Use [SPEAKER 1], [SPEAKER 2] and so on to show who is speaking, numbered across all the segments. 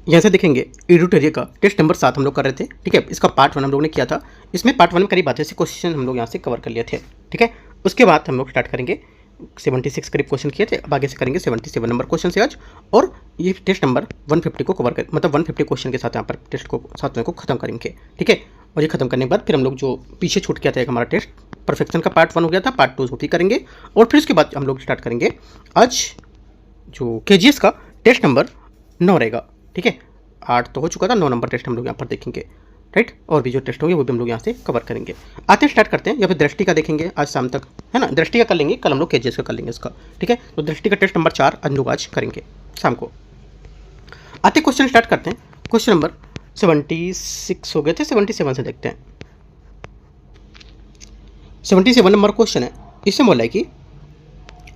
[SPEAKER 1] यहाँ से देखेंगे इडुटेरिया का टेस्ट नंबर 7 हम लोग कर रहे थे। ठीक है, इसका पार्ट 1 हम लोग ने किया था। इसमें पार्ट 1 में करीब 82 क्वेश्चन हम लोग यहाँ से कवर कर लिए थे। ठीक है, उसके बाद हम लोग स्टार्ट करेंगे 76 करीब क्वेश्चन किए थे, अब आगे से करेंगे 77 नंबर क्वेश्चन से आज। और ये टेस्ट नंबर 150 को कवर कर, मतलब 150 क्वेश्चन के साथ यहाँ पर टेस्ट को 7 को खत्म करेंगे। ठीक है, और ये खत्म करने के बाद फिर हम लोग जो पीछे छूट गया था एक हमारा टेस्ट परफेक्शन का पार्ट 1 हो गया था, पार्ट 2 भी करेंगे। और फिर उसके बाद हम लोग स्टार्ट करेंगे आज जो KGS का टेस्ट नंबर 9 रहेगा। ठीक है, 8 तो हो चुका था, 9 नंबर टेस्ट हम लोग यहाँ पर देखेंगे। राइट, और भी जो टेस्ट होंगे वो भी हम लोग यहाँ से कवर करेंगे। आते हैं, स्टार्ट करते हैं। या फिर दृष्टि का देखेंगे आज शाम तक, है ना, दृष्टि का कर लेंगे, कल हम लोग KGS का कर लेंगे इसका। ठीक है, तो दृष्टि का टेस्ट नंबर 4 हम लोग आज करेंगे शाम को। आते क्वेश्चन स्टार्ट करते हैं। क्वेश्चन नंबर 76 हो गए थे, 77 से देखते हैं। 77 नंबर क्वेश्चन है। इसमें बोला है कि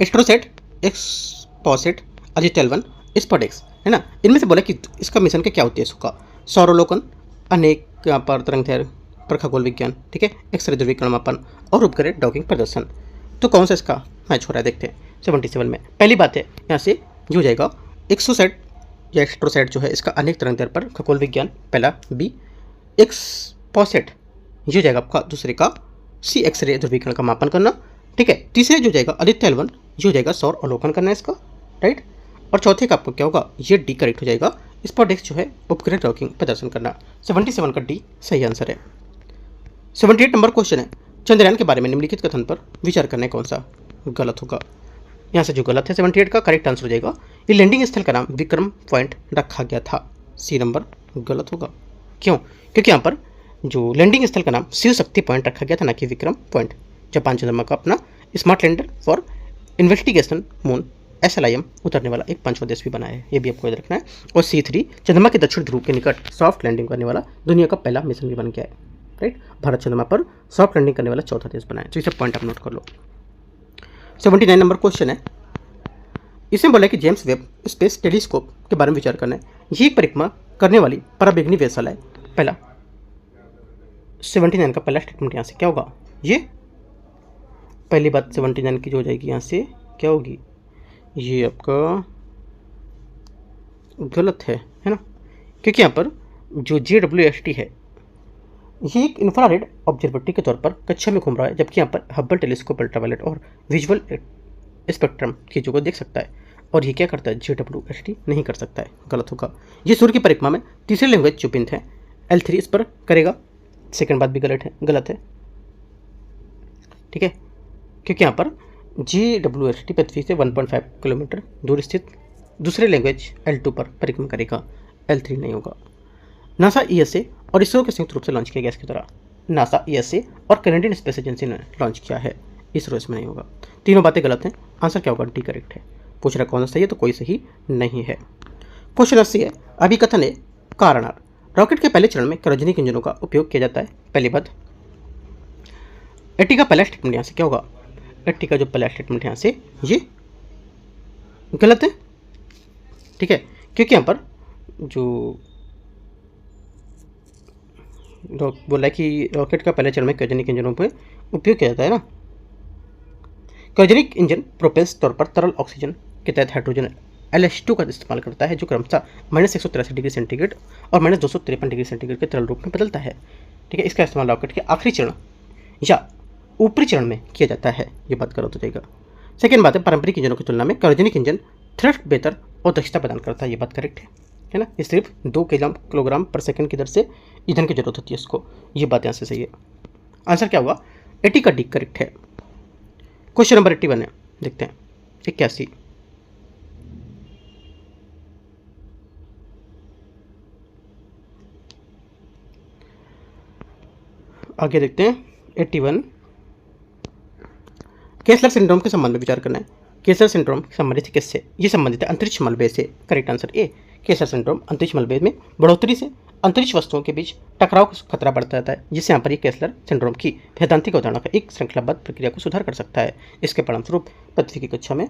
[SPEAKER 1] एस्ट्रोसेट, एक्सपोसेट, अजिटेल-1, स्पॉडेक्स, है ना, इनमें से बोला कि इसका मिशन का क्या उद्देश्य होगा। सौरावलोकन, अनेक यहाँ पर तरंग पर खगोल विज्ञान, ठीक है, एक्सरे ध्रुवीकरण मापन और उपग्रह डॉकिंग प्रदर्शन। तो कौन सा इसका मैच हो रहा है देखते हैं 77 में। पहली बात है यहाँ से जो हो जाएगा एक्सोसेट या एक्स्ट्रोसेट जो है इसका अनेक तरंग पर खगोल विज्ञान, पहला बी। एक्सपोसेट ये हो जाएगा आपका दूसरे का सी, एक्सरे ध्रुवीकरण का मापन करना। ठीक है, तीसरे जो जाएगा आदित्य-1 ये हो जाएगा सौर अवलोकन करना इसका। राइट, और चौथे का आपको क्या होगा, ये डी करेक्ट हो जाएगा, स्पॉडेक्स जो है उपग्रह डॉकिंग प्रदर्शन करना। 77 का डी सही आंसर है। 78 नंबर क्वेश्चन है। चंद्रयान के बारे में निम्नलिखित कथन पर विचार करना कौन सा गलत होगा। यहाँ से जो गलत है 78 का करेक्ट आंसर हो जाएगा, ये लैंडिंग स्थल का नाम विक्रम पॉइंट रखा गया था। सी नंबर गलत होगा। क्यों? क्योंकि यहाँ पर जो लैंडिंग स्थल का नाम शिव शक्ति पॉइंट रखा गया था, ना कि विक्रम पॉइंट। जापान चंद्रमा का अपना smart lander for investigation moon SLIM उतरने वाला एक 5वां देश भी बनाया है, ये भी आपको याद रखना है। और C3 चंद्रमा के दक्षिण ध्रुव के निकट सॉफ्ट लैंडिंग करने वाला दुनिया का पहला मिशन भी बन गया है। राइट, भारत चंद्रमा पर सॉफ्ट लैंडिंग करने वाला 4था देश बना है। तो ये सब पॉइंट आप नोट कर लो। 79 नंबर क्वेश्चन है। इसमें बोला है कि जेम्स वेब स्पेस टेलीस्कोप के बारे में विचार करना है। ये एक परिक्रमा करने वाली पराबैंगनी वेसल है। पहला 79 का पहला स्टेटमेंट यहाँ से क्या होगा, ये पहली बात 79 की जो हो जाएगी यहाँ से क्या होगी, ये आपका गलत है ना, क्योंकि यहाँ पर जो JWST है ये एक इंफ्रारेड ऑब्जर्वेटरी के तौर पर कक्षा में घूम रहा है, जबकि यहाँ पर हब्बल टेलीस्कोप अल्ट्रावायलेट और विजुअल स्पेक्ट्रम चीज़ों को देख सकता है, और ये क्या करता है, JWST नहीं कर सकता है, गलत होगा। ये सूर्य की परिक्रमा में तीसरी लैंग्वेज जो बिंद है L3 इस पर करेगा, सेकंड बात भी गलत है। ठीक है, क्योंकि यहाँ पर JWST पृथ्वी से 1.5 किलोमीटर दूर स्थित दूसरे लैंग्वेज L2 पर परिक्रमा करेगा, L3 नहीं होगा। नासा ESA और इसरो के संयुक्त रूप से लॉन्च किया गया इसकी तरह। नासा ESA और कनेडियन स्पेस एजेंसी ने लॉन्च किया है, इसरो इसमें नहीं होगा। तीनों बातें गलत हैं, आंसर क्या होगा, डी करेक्ट है। पूछ रहा कौन सा सही है, तो कोई सही नहीं है। क्वेश्चन 80 है। अभिकथन है कारणार। रॉकेट के पहले चरण में क्रायोजेनिक इंजनों का उपयोग किया जाता है। पहली बात 80 का पहला स्टेटमेंट यहाँ से क्या होगा, 80 का जो पहला स्टेटमेंट यहाँ से ये गलत है। ठीक है, क्योंकि यहाँ पर जो बोला है कि रॉकेट का पहले चरण में क्रायोजेनिक इंजनों पर उपयोग किया जाता है ना। क्रायोजेनिक इंजन प्रोपेल्स तौर पर तरल ऑक्सीजन के तहत हाइड्रोजन LH2 का इस्तेमाल करता है, जो क्रमशः -183 डिग्री सेंटीग्रेड और -253 डिग्री सेंटीग्रेड के तरल रूप में बदलता है। ठीक है, इसका इस्तेमाल रॉकेट के आखिरी चरण या ऊपरी चरण में किया जाता है, ये बात गलत हो जाएगा। सेकेंड बात है, पारंपरिक इंजनों की तुलना में क्रायोजेनिक इंजन थ्रस्ट बेहतर और दक्षता प्रदान करता है, ये बात करेक्ट है ना। ये सिर्फ 2 किलोग्राम पर सेकंड की दर से ईंधन की जरूरत होती है इसको, ये बात यहाँ से सही है। आंसर क्या हुआ, 80 का डी करेक्ट है। क्वेश्चन नंबर 81 है, देखते हैं 81। आगे देखते हैं 81। केसलर सिंड्रोम के संबंध में विचार करना है। केसलर सिंड्रोम संबंधित है किससे, ये संबंधित है अंतरिक्ष मलबे से। Correct answer A. Kessler syndrome अंतरिक्ष मलबे में बढ़ोतरी से अंतरिक्ष वस्तुओं के बीच टकराव का खतरा बढ़ता रहता है, जिससे यहाँ पर ये केसलर सिंड्रोम की सैद्धांतिक अवधारणा का एक श्रृंखलाबद्ध प्रक्रिया को सुधार कर सकता है। इसके परिणामस्वरूप पृथ्वी की कक्षा में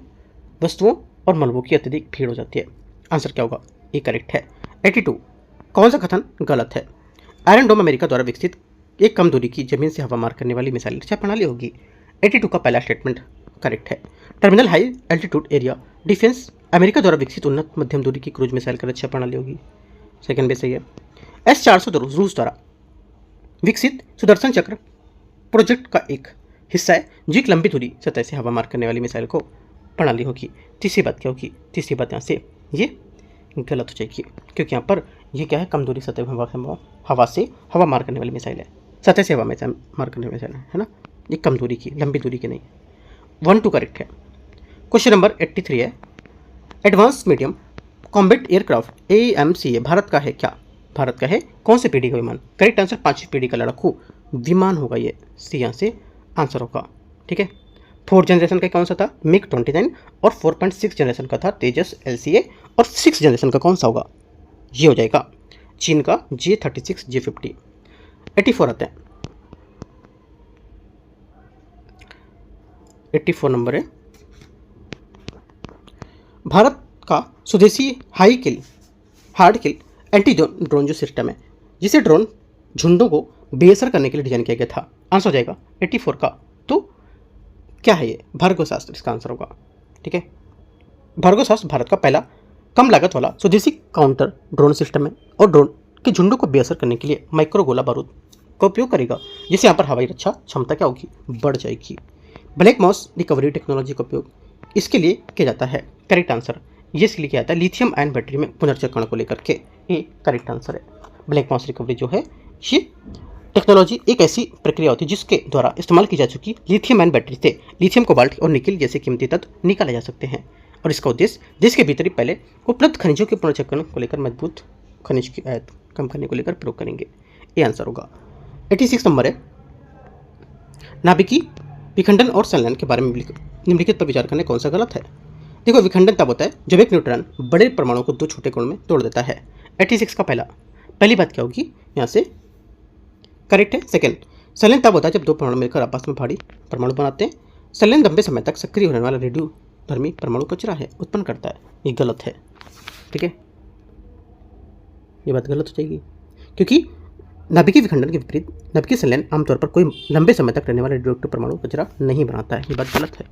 [SPEAKER 1] वस्तुओं और मलबों की अत्यधिक भीड़ हो जाती है। आंसर क्या होगा, ये करेक्ट है। 82 कौन सा कथन गलत है। आयरन डोम अमेरिका द्वारा विकसित एक कम दूरी की जमीन से हवा मार करने वाली मिसाइल रक्षा प्रणाली होगी। 82 का पहला स्टेटमेंट करेक्ट है। Terminal high altitude area defence America द्वारा विकसित उन्नत मध्यम दूरी की क्रूज मिसाइल की रक्षा प्रणाली होगी। सेकेंड भी सही है। S-400 रूस द्वारा विकसित सुदर्शन चक्र प्रोजेक्ट का एक हिस्सा है जो एक लंबी दूरी सतह से हवा मार करने वाली मिसाइल को प्रणाली होगी। तीसरी बात क्या होगी? तीसरी बात यहाँ से ये गलत हो जाएगी, क्योंकि यहाँ पर ये क्या है, कम दूरी सतह हवा से हवा मार करने वाली मिसाइल है, सतह से हवा में मार करने वाली मिसाइल है ना, ये कम दूरी की, लंबी दूरी की नहीं। 1-2 करेक्ट है। क्वेश्चन नंबर 83 है, advance medium combat aircraft AMCA Bharat का है क्या? भारत का है कौन से पीढ़ी का विमान? करेक्ट आंसर 5वीं पीढ़ी का लड़ाकू विमान होगा ये, सी यहाँ से आंसर होगा। ठीक है, 4th जनरेशन का कौन सा था? MiG-29 और 4.6 जनरेशन का था तेजस LCA, और 6th जनरेशन का कौन सा होगा? ये हो जाएगा चीन का J-36 J-50। 84 आते हैं, 84 नंबर है, भारत का स्वदेशी हार्ड किल एंटी ड्रोन जो सिस्टम है, जिसे ड्रोन झुंडों को बेअसर करने के लिए डिजाइन किया गया था, आंसर हो जाएगा 84 का। तो क्या है ये? भर्गोशास्त्र इसका आंसर होगा। ठीक है, भर्गोशास्त्र भारत का पहला कम लागत वाला स्वदेशी काउंटर ड्रोन सिस्टम है और ड्रोन के झुंडों को बेअसर करने के लिए माइक्रो गोला बारूद का उपयोग करेगा, जिससे यहाँ पर हवाई रक्षा क्षमता क्या होगी? बढ़ जाएगी। ब्लैक मॉस रिकवरी टेक्नोलॉजी का उपयोग इसके लिए किया जाता है। करेक्ट आंसर ये इसलिए किया जाता है लिथियम आयन बैटरी में पुनर्चक्रण को लेकर के, ये करेक्ट आंसर है। ब्लैक मॉस रिकवरी जो है ये टेक्नोलॉजी एक ऐसी प्रक्रिया होती है जिसके द्वारा इस्तेमाल की जा चुकी लिथियम आयन बैटरी से लिथियम कोबाल्ट और निकल जैसे कीमती तत्व निकाले जा सकते हैं, और इसका उद्देश्य देश के भीतर पहले उपलब्ध खनिजों के पुनर्चक्रण को लेकर मजबूत खनिज की आयात कम करने को लेकर प्रयोग करेंगे, ये आंसर होगा। 86 नंबर है, नाभिकीय विखंडन और संलयन के बारे में निम्नलिखित पर विचार करने कौन सा गलत है? देखो, विखंडन तब होता है जब एक न्यूट्रॉन बड़े परमाणु को 2 छोटे कणों में तोड़ देता है। 86 का पहली बात क्या होगी यहाँ से? करेक्ट है सेकंड। संलयन तब होता है जब 2 परमाणु मिलकर आपस में भारी परमाणु बनाते हैं। संलयन लंबे समय तक सक्रिय होने वाला रेडियोधर्मी परमाणु कचरा है उत्पन्न करता है, ये गलत है। ठीक है, ये बात गलत हो जाएगी, क्योंकि नाभिकीय विखंडन के विपरीत नाभिकीय संलयन आमतौर पर कोई लंबे समय तक रहने वाला रेडियोएक्टिव परमाणु कचरा नहीं बनाता है, ये बात गलत है।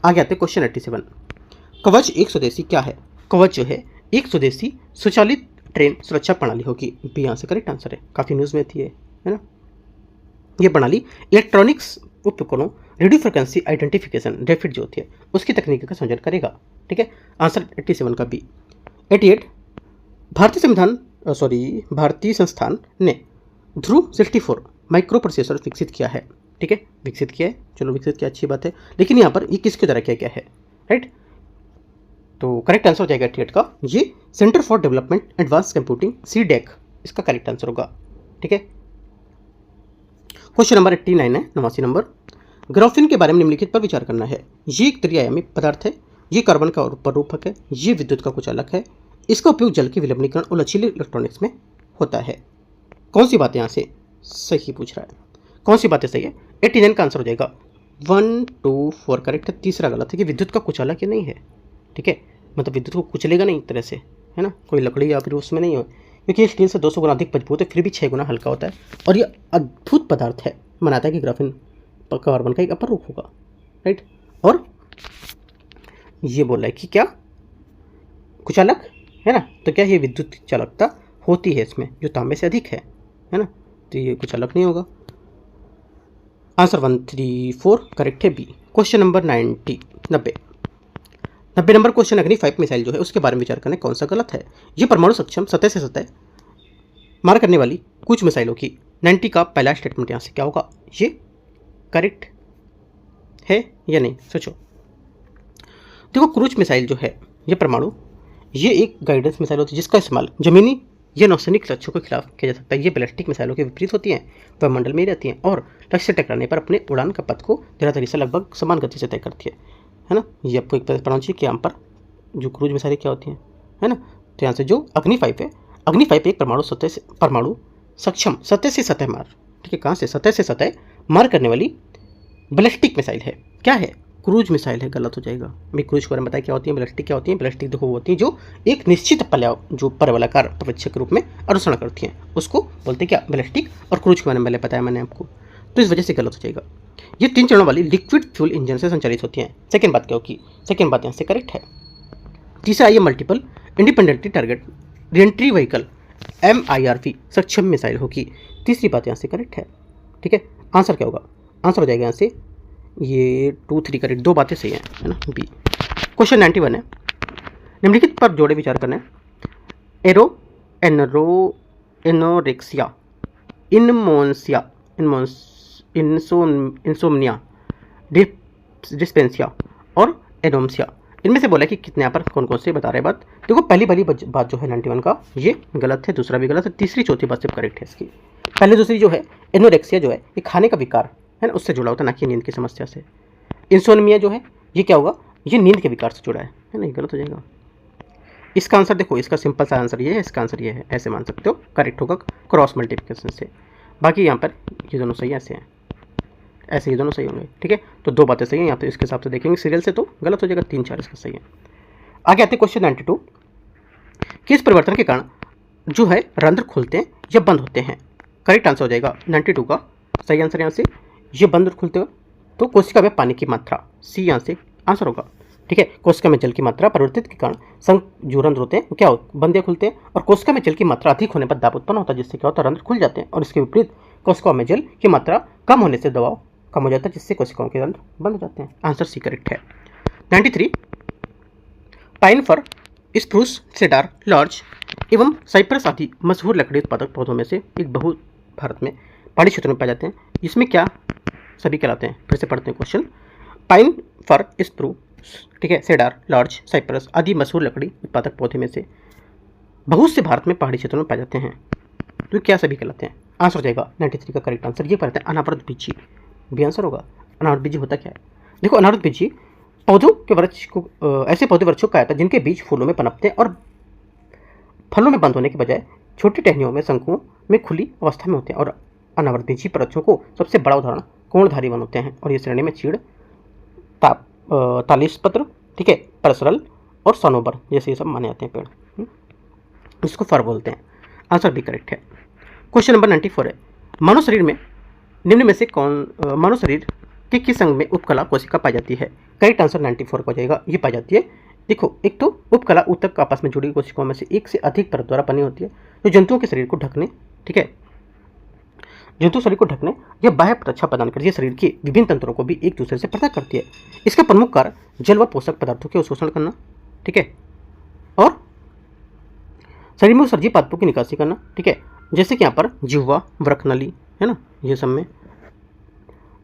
[SPEAKER 1] आगे आते हैं क्वेश्चन 87, कवच एक स्वदेशी क्या है? कवच जो है एक स्वदेशी स्वचालित ट्रेन सुरक्षा प्रणाली होगी, बी यहाँ से करेक्ट आंसर है। काफ़ी न्यूज़ में थी है ना। ये प्रणाली इलेक्ट्रॉनिक्स उपकरणों रेडियो फ्रिक्वेंसी आइडेंटिफिकेशन डेफिड जो होती है उसकी तकनीक का संयोजन करेगा। ठीक है, आंसर 87 का बी। 88, भारतीय संस्थान ने ध्रुव 64 माइक्रो प्रोसेसर विकसित किया है। ठीक है, विकसित किया है, चलो विकसित किया, अच्छी बात है, लेकिन यहाँ पर ये किसके द्वारा किया गया है? राइट, तो करेक्ट आंसर हो जाएगा 88 का, ये centre for development advance computing CDEC इसका करेक्ट आंसर होगा। ठीक है, क्वेश्चन नंबर 89 है, 89 नंबर, ग्राफीन के बारे में निम्नलिखित पर विचार करना है। ये एक त्रिआयामी पदार्थ है, ये कार्बन का उपरूपक है, ये विद्युत का कुचालक है, इसका उपयोग जल के विलवनीकरण और लचीले इलेक्ट्रॉनिक्स में होता है। कौन सी बात यहाँ से सही पूछ रहा है? कौन सी बातें सही है? 89 का आंसर हो जाएगा 1, 2, 4 करेक्ट है, तीसरा गलत है कि विद्युत का कुचालक ये नहीं है। ठीक है, मतलब विद्युत को कुचलेगा नहीं एक तरह से, है ना, कोई लकड़ी या फिर उसमें नहीं हो, क्योंकि ये स्टील से 200 गुना अधिक मजबूत है, फिर भी 6 गुना हल्का होता है, और ये अद्भुत पदार्थ है, मनाता है कि ग्राफीन कार्बन का एक अपर रूप होगा। राइट, और ये बोल रहा है कि क्या कुचालक है ना, तो क्या ये विद्युत चालकता होती है इसमें जो तांबे से अधिक है ना, तो ये कुचालक नहीं होगा। आंसर 134 करेक्ट है B. Question number 90 number question, Agni 5 missile जो है उसके बारे में विचार करने कौन सा गलत है? ये परमाणु सक्षम सतह से सतह मार करने वाली कुछ मिसाइलों की 90 का पहला स्टेटमेंट यहाँ से क्या होगा? ये करेक्ट है या नहीं, सोचो। देखो, क्रूज मिसाइल जो है ये परमाणु, ये एक गाइडेंस मिसाइल होती है जिसका इस्तेमाल जमीनी या नौसैनिक लक्ष्यों के खिलाफ किया जा सकता है। ये बैलिस्टिक मिसाइलों के विपरीत होती हैं, वायुमंडल में ही रहती हैं और लक्ष्य से टकराने पर अपने उड़ान का पथ को धरातल से लगभग समान गति से तय करती है ना। ये आपको एक तरह पढ़ना चाहिए कि यहाँ पर जो क्रूज मिसाइलें क्या होती हैं, है ना। तो यहाँ से जो अग्नि 5 है, अग्नि 5 एक परमाणु सक्षम सतह से सतह मार, ठीक है, कहाँ से? सतह से सतह मार करने वाली बैलिस्टिक मिसाइल है। क्या है? क्रूज मिसाइल है, गलत हो जाएगा। अभी क्रूज के बारे में बताया क्या होती है, बैलिस्टिक क्या होती है। बैलिस्टिक देखो होती है जो एक निश्चित परवलयाकार प्रवेशक के रूप में अनुसरण करती हैं, उसको बोलते हैं क्या? बैलिस्टिक। और क्रूज के बारे में पहले बताया मैंने आपको, तो इस वजह से गलत हो जाएगा। ये 3 चरणों वाली लिक्विड फ्यूल इंजन से संचालित होती हैं। सेकेंड बात क्या होगी? सेकेंड बात यहाँ से करेक्ट है। तीसरा, ये multiple independently target re-entry vehicle MIRV सक्षम मिसाइल होगी। तीसरी बात यहाँ से करेक्ट है। ठीक है, आंसर क्या होगा? आंसर हो जाएगा यहाँ से ये 2 3 करेक्ट, 2 बातें सही हैं, है ना, बी। क्वेश्चन 91 है, निम्नलिखित पर जोड़े विचार करना है। एनोरेक्सिया, इनमोन्सिया, इंसोम्निया, डिस्पेंसिया और एनोमसिया, इनमें से बोला कि कितने यहाँ पर कौन कौन से बता रहे बात। देखो पहली बात जो है 91 का ये गलत है, दूसरा भी गलत है, तीसरी चौथी बात सिर्फ करेक्ट है इसकी। पहले दूसरी जो है एनोरेक्सिया जो है ये खाने का विकार है ना, उससे जुड़ा होता है, ना कि नींद की समस्या से। इंसोम्निया जो है ये क्या होगा, ये नींद के विकार से जुड़ा है ना, ये गलत हो जाएगा। इसका आंसर देखो, इसका सिंपल सा आंसर ये है, इसका आंसर ये है, ऐसे मान सकते हो, करेक्ट होगा क्रॉस मल्टीप्लिकेशन से। बाकी यहाँ पर ये दोनों सही ऐसे हैं, ऐसे ये दोनों सही होंगे। ठीक है, तो 2 बातें सही हैं यहाँ, तो इसके हिसाब से देखेंगे सीरियल से तो गलत हो जाएगा, 3 4 इसका सही है। आगे आते क्वेश्चन 92, किस परिवर्तन के कारण जो है रंध्र खुलते हैं या बंद होते हैं? करेक्ट आंसर हो जाएगा 92 का सही आंसर यहाँ से, ये बंद और खुलते हो तो कोशिका में पानी की मात्रा, सी यहाँ से आंसर होगा। ठीक है, कोशिका में जल की मात्रा परिवर्तित के कारण जो रंध्र होते हैं क्या हो, बंद या खुलते हैं, और कोशिका में जल की मात्रा अधिक होने पर दाब उत्पन्न होता है, जिससे क्या होता है, रंध्र खुल जाते हैं, और इसके विपरीत कोशिकाओं में जल की मात्रा कम होने से दबाव कम हो जाता है, जिससे कोशिकाओं के रंध्र बंद हो जाते हैं। आंसर सी करेक्ट है। 93, पाइन फर, स्प्रूस, सेडार, लॉर्च एवं साइप्रस आदि मशहूर लकड़ी उत्पादक पौधों में से एक बहुत भारत में पहाड़ी क्षेत्रों में पाए जाते हैं। इसमें क्या सभी कहलाते हैं? फिर से पढ़ते हैं क्वेश्चन। पाइन फर, स्प्रूस, ठीक है, सेडार, लॉर्च, साइप्रस आदि मशहूर लकड़ी उत्पादक पौधे में से बहुत से भारत में पहाड़ी क्षेत्रों में पाए जाते हैं, तो क्या सभी कहलाते हैं? आंसर हो जाएगा 93 का करेक्ट आंसर, ये पढ़ते हैं अनावृत बीजी, भी आंसर होगा। अनावृत बीजी होता क्या है? देखो अनावृत बीजी पौधों के वृक्ष को ऐसे पौधे वृक्षों का आता है जिनके बीज फूलों में पनपते हैं और फलों में बंद होने के बजाय छोटी टहनियों में शंकुओं में खुली अवस्था में होते हैं। और अनावृत बीजी वृक्षों को सबसे बड़ा उदाहरण कोणधारी वन होते हैं, और ये श्रेणी में चीड़, तालिसपत्र, ठीक है, परसरल और सनोबर जैसे ये सब माने जाते हैं पेड़, इसको फर बोलते हैं। आंसर भी करेक्ट है। क्वेश्चन नंबर 94 है, मानव शरीर में निम्न में से मानव शरीर के किस अंग में उपकला कोशिका पाई जाती है? करेक्ट आंसर 94 को जाएगा, ये पाई जाती है। देखो एक तो उपकला ऊतक आपस में जुड़ी कोशिकाओं में से एक से अधिक परत द्वारा बनी होती है, जो जंतुओं के शरीर को ढकने, ठीक है, जंतु शरीर को ढकने या बाह्य रक्षा प्रदान करती है, शरीर के विभिन्न तंत्रों को भी एक दूसरे से पृथक करती है। इसका प्रमुख कार्य जल व पोषक पदार्थों के अवशोषण करना, ठीक है, और शरीर में उत्सर्जित पादपों की निकासी करना, ठीक है, जैसे कि यहाँ पर जिह्वा, वृक्कनली, है ना, ये सब में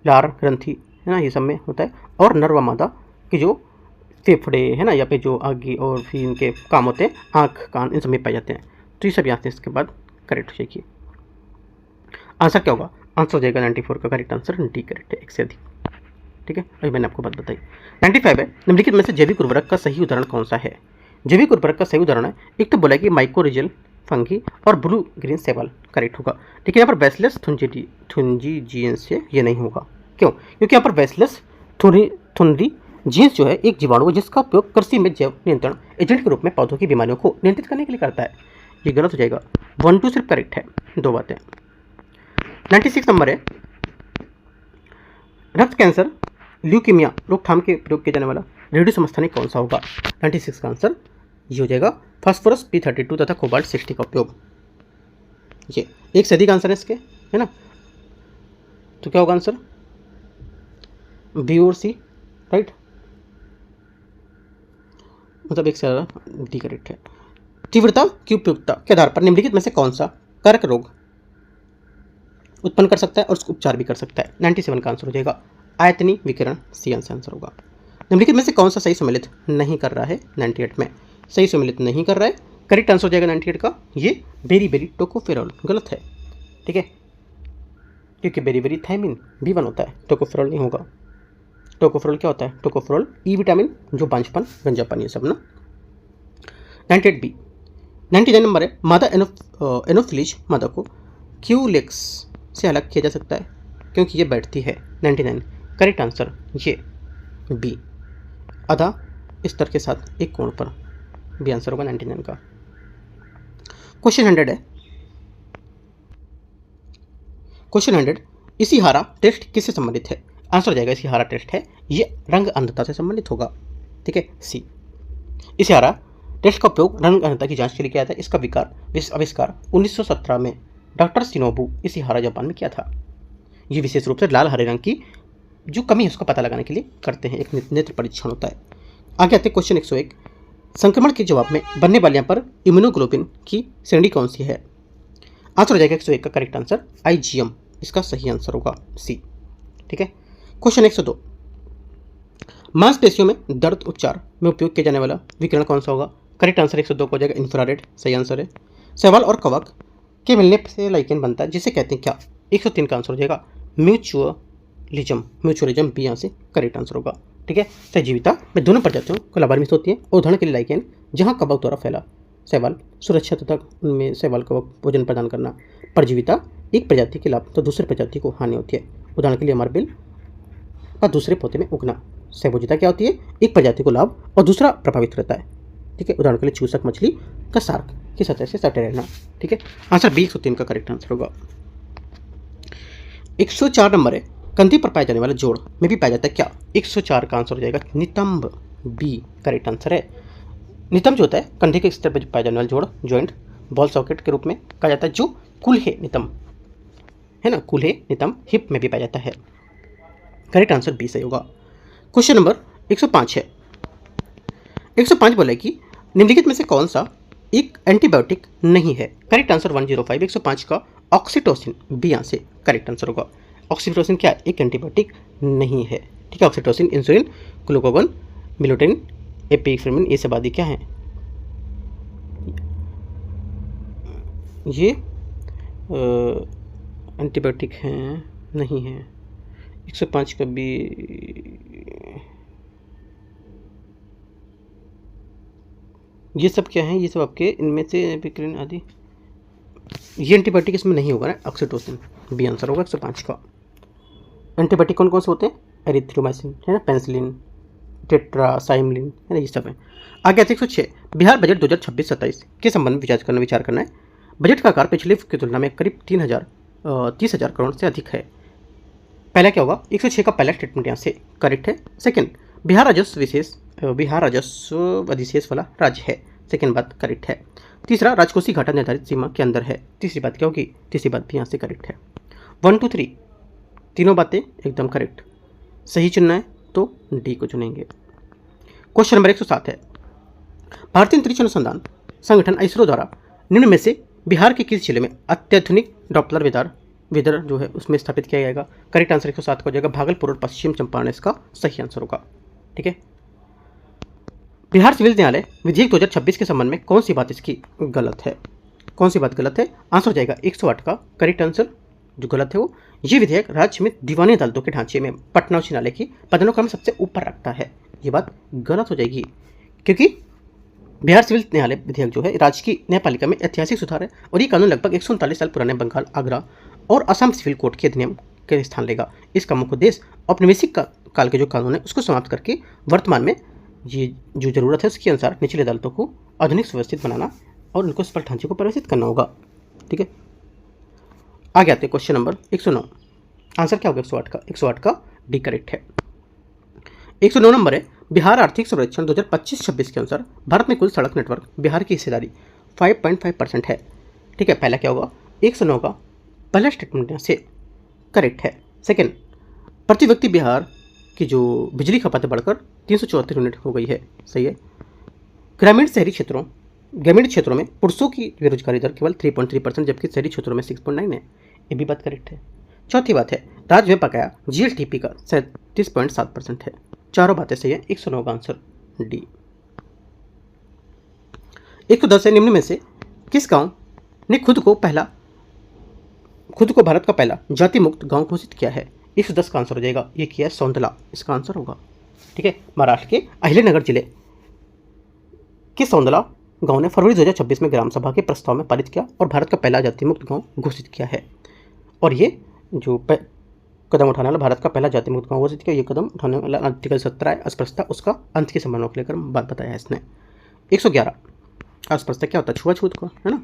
[SPEAKER 1] लार ग्रंथि, है ना, ये सब में होता है, और नर व मादा के जो फेफड़े, है ना, या पे जो आगे और फिर इनके काम होते हैं, आँख, कान, इन सब में पाए जाते हैं। तो ये सब यहाँ से इसके बाद करेक्ट हो जाएगी। आंसर क्या होगा? आंसर हो जाएगा 94 का करेक्ट आंसर, डी करेक्ट है, एक से अधिक। ठीक है, अभी मैंने आपको बात बताई। 95 है, निम्नलिखित में से जैविक उर्वरक का सही उदाहरण कौन सा है? जैविक उर्वरक का सही उदाहरण है, एक तो बोला कि माइकोरिजल फंगी और ब्लू ग्रीन सेवल, करेक्ट होगा। लेकिन यहाँ पर बैसिलस थुंजीजिएंस से ये नहीं होगा। क्यों? क्योंकि यहाँ पर बैसिलस थुंजीजिएंस जो है एक जीवाणु है जिसका उपयोग कृषि में जैव नियंत्रण एजेंट के रूप में पौधों की बीमारियों को नियंत्रित करने के लिए करता है। ये गलत हो जाएगा, 1 2 सिर्फ करेक्ट है, 2 बातें। 96 नंबर है, रक्त कैंसर, ल्यूकीमिया रोकथाम के प्रयोग किया जाने वाला रेडियो समस्थानिक कौन सा होगा? 96 का आंसर ये हो जाएगा फास्फोरस P32 तथा कोबाल्ट 60 का उपयोग। ये एक से अधिक आंसर है इसके, है ना, तो क्या होगा आंसर? बी और सी, राइट, मतलब एक से ज़्यादा, डी करेक्ट है। तीव्रता की उपयुक्तता के आधार पर निम्नलिखित में से कौन सा कर्क रोग उत्पन्न कर सकता है और उसका उपचार भी कर सकता है? 97 का आंसर हो जाएगा आयतनी विकिरण, सी आंसर होगा। निम्नलिखित में से कौन सा सही सम्मिलित नहीं कर रहा है? 98 में सही सम्मिलित नहीं कर रहा है, करेक्ट आंसर हो जाएगा 98 का ये बेरी टोकोफेरॉल, गलत है, ठीक है, क्योंकि बेरी थायमिन B1 होता है, टोकोफेरॉल नहीं होगा। टोकोफेरॉल क्या होता है? टोकोफेरॉल ई विटामिन, जो बांझपन, गंजापन, ये सब ना। 98B। 99 नंबर है, मादा एनोफिलीज मादा को क्यूलेक्स से अलग किया जा सकता है क्योंकि ये बैठती है। 99 करेक्ट आंसर ये बी, आधा स्तर के साथ एक कोण पर, बी आंसर होगा 99 का। क्वेश्चन 100 है, क्वेश्चन 100, इशिहारा टेस्ट किससे संबंधित है? आंसर हो जाएगा इशिहारा टेस्ट है, ये रंग अंधता से संबंधित होगा, ठीक है, सी। इशिहारा टेस्ट का उपयोग रंग घनता की जांच के लिए किया था। इसका आविष्कार 1917 में डॉक्टर शिनोबू इशिहारा जापान में किया था। ये विशेष रूप से लाल हरे रंग की जो कमी है उसका पता लगाने के लिए करते हैं, एक नेत्र परीक्षण होता है। आगे आते क्वेश्चन 101, संक्रमण के जवाब में बनने वाले यहाँ पर इम्यूनोग्लोबिन की श्रेणी कौन सी है? आंसर हो जाएगा 101 का करेक्ट आंसर IgM, इसका सही आंसर होगा C। ठीक है। क्वेश्चन 102, मांसपेशियों में दर्द उपचार में उपयोग किया जाने वाला विकिरण कौन सा होगा? करेक्ट आंसर 102 को हो जाएगा इंफ्रारेड, सही आंसर है। शैवाल और कवक के मिलने से लाइकेन बनता है, जिसे कहते हैं क्या? 103 का आंसर हो जाएगा म्यूचुअलिज्म बी यहाँ से करेक्ट आंसर होगा। ठीक है। सहजीविता में दोनों प्रजातियों कोलाबर मिश्र होती है। उदाहरण के लिए लाइकेन जहाँ कवक द्वारा फैला, शैवाल सुरक्षा तथा उनमें शैवाल कवक भोजन प्रदान करना। परजीविता एक प्रजाति के लाभ तो दूसरी प्रजाति को हानि होती है। उदाहरण के लिए मार्बिल का दूसरे पौधे में उगना। सहभोजिता क्या होती है? एक प्रजाति को लाभ और दूसरा प्रभावित रहता है। ठीक है। उदाहरण के लिए चूसक मछली का शार्क की सतह से सटे रहना। ठीक है। आंसर बी 103 का करेक्ट आंसर होगा। 104 नंबर है, कंधे पर पाया जाने वाला जोड़ में भी पाया जाता है क्या? 104 का आंसर हो जाएगा नितंब, बी करेक्ट आंसर है। नितंब जो होता है कंधे के स्तर पर पाया जाने वाला जोड़, जॉइंट बॉल सॉकेट के रूप में कहा जाता है, जो कुल्हे नितंब है ना, कुल्हे नितंब हिप में भी पाया जाता है। करेक्ट आंसर बी सही होगा। क्वेश्चन नंबर 105 है। 105 बोला कि निम्नलिखित में से कौन सा एक एंटीबायोटिक नहीं है? करेक्ट आंसर 105 105 का ऑक्सीटोसिन, बी यहाँ से करेक्ट आंसर होगा। ऑक्सीटोसिन क्या है? एक एंटीबायोटिक नहीं है। ठीक है। ऑक्सीटोसिन, इंसुलिन, ग्लूकागोन, मिलोटिन, एपिफ्रेमिन, ये सब आदि क्या है? ये एंटीबायोटिक हैं नहीं है। 105 का भी ये सब क्या है? ये सब आपके इनमें से एपिक्रिन आदि, ये एंटीबायोटिक इसमें नहीं होगा ना, ऑक्सीटोसिन, बी आंसर होगा 105 का। एंटीबायोटिक कौन कौन से होते हैं? एरिथ्रोमाइसिन है ना, पेनिसिलिन, टेट्रासाइक्लिन है ना, ये सब है। आगे 106, बिहार बजट 2026-27 के संबंध में विचार करना है। बजट का आकार पिछले की तुलना में करीब 30,000 करोड़ से अधिक है। पहला क्या होगा? 106 का पहला स्टेटमेंट यहाँ से करेक्ट है। सेकंड, बिहार राजस्व अधिशेष वाला राज्य है, सेकंड बात करेक्ट है। तीसरा, राजकोषीय घाटा निर्धारित सीमा के अंदर है, तीसरी बात क्या होगी? तीसरी बात भी यहाँ से करेक्ट है। 1 2 3 तीनों बातें एकदम करेक्ट। सही चुनना है तो डी को चुनेंगे। क्वेश्चन नंबर 107 है, भारतीय अंतरिक्ष अनुसंधान संगठन इसरो द्वारा निम्न में से बिहार के किस जिले में अत्याधुनिक डॉपलर वेदर जो है उसमें स्थापित किया जाएगा? करेक्ट आंसर 107 का हो जाएगा भागलपुर और पश्चिम चंपारण, इसका सही आंसर होगा। ठीक है। बिहार सिविल न्यायालय विधेयक 2026 के संबंध में कौन सी बात इसकी गलत है? कौन सी बात गलत है? आंसर हो जाएगा 108 का करेक्ट आंसर जो गलत है वो, ये विधेयक राज्य में दीवानी अदालतों के ढांचे में पटना उच्च न्यायालय की पदानुक्रम सबसे ऊपर रखता है। ये बात गलत हो जाएगी, क्योंकि बिहार सिविल न्यायालय विधेयक जो है राज्य की न्यायपालिका में ऐतिहासिक सुधार है और ये कानून लगभग 139 साल पुराने बंगाल, आगरा और असम सिविल कोड के अधिनियम के स्थान लेगा। इसका मुख्य उद्देश्य औपनिवेशिक काल के जो कानून है उसको समाप्त करके वर्तमान में ये जो जरूरत है उसके अनुसार निचली अदालतों को आधुनिक सुव्यवस्थित बनाना और उनको स्पष्ट ढांचे को परिवर्तित करना होगा। ठीक है। आगे आते हैं क्वेश्चन नंबर 109। आंसर क्या होगा 108 का डी करेक्ट है। 109 नंबर है, बिहार आर्थिक सर्वेक्षण 2025-26 के अनुसार भारत में कुल सड़क नेटवर्क बिहार की हिस्सेदारी 5.5% है। ठीक है। पहला क्या होगा? 109 का पहला स्टेटमेंट यहाँ से करेक्ट है। सेकेंड, प्रति व्यक्ति बिहार की जो बिजली खपत बढ़कर 374 यूनिट हो गई है, सही है। ग्रामीण क्षेत्रों में पुरुषों की बेरोजगारी दर केवल 3.3%, जबकि शहरी क्षेत्रों में 6.9 है, ये भी बात करेक्ट है। चौथी बात है, राज्य में बकाया GSDP का 37.7% है। चारों बातें सही है। 109 का आंसर डी। 110 है, निम्न में से किस गांव ने खुद को भारत का पहला जाति मुक्त गांव घोषित किया है? 110 का आंसर हो जाएगा, ये किया है सौंदला, इसका आंसर होगा। ठीक है। महाराष्ट्र के अहिल्यानगर जिले के सौंदला गांव ने फरवरी 2026 में ग्राम सभा के प्रस्ताव में पारित किया और भारत का पहला जाति मुक्त गांव घोषित किया है। और ये जो कदम उठाने वाला भारत का पहला जाति मुक्त गांव घोषित किया, ये कदम उठाने वाला आर्टिकल 17 है अस्पृश्यता, उसका अंत की संभावना को लेकर बात बताया है इसने। 111 अस्पृश्यता क्या होता है? छुआछूत को, है ना,